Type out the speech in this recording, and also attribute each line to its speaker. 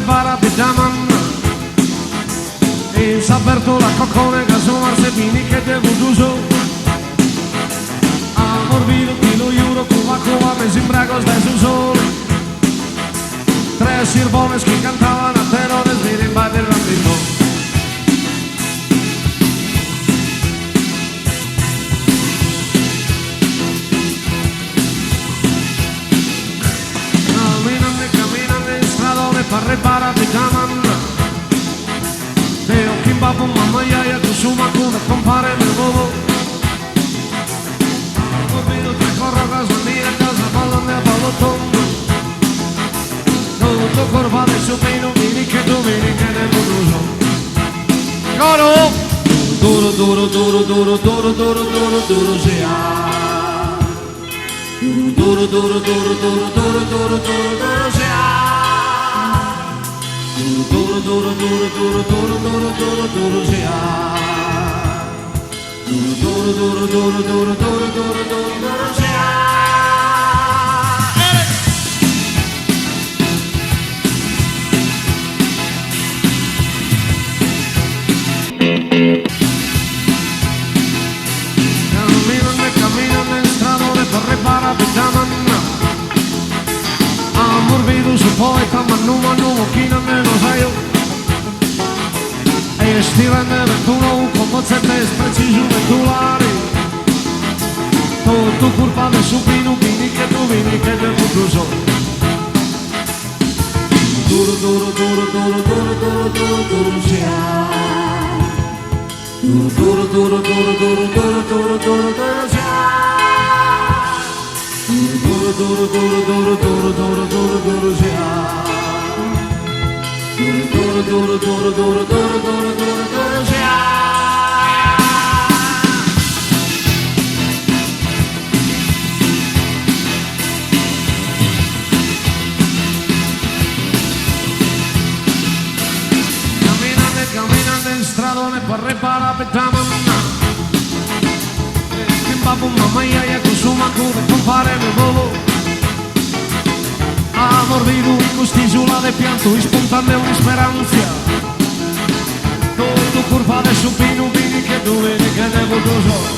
Speaker 1: prepara pitaman e s'aperto la coccone che sono marsepini che devo d'uso amor vivo ti lo giuro cuba me sembra cosa su sole tre sirvones che cantavano a terrore svegli in base all'ambito parre para di camanna e ho kimbabu mamma yaya kusuma kuna compare nel nuovo ho vedo che corro a casa mia casa balla nel ballo tondo tutto corvale su meno vini che domenica nel buduso coro duro duro duro duro duro duro duro duro sia duro duro duro duro duro duro duro duro sia duro duro duro duro duro duro duro duro sia duro duro duro duro duro duro duro duro sia camminano in stradone per ripara pitamanna amor vivo su poeta mannu chi non ne lo sai io e stile ne ventuno come zette preciso vetulari tu colpa del supino vini che tu vini che del futuro duro duro duro duro duro duro duro duro sia duro duro duro duro duro duro duro duro sia duro duro duro duro duro duro duro duro sia duro duro duro duro duro duro duro duro sia camminando in stradone per ripara petamanna Kimbabu mamma yaya kusuma kude compare nel volo amor vivo in quest'isola de pianto spontanea un'esperanza tutto curva de supino vini che domenica ne potuso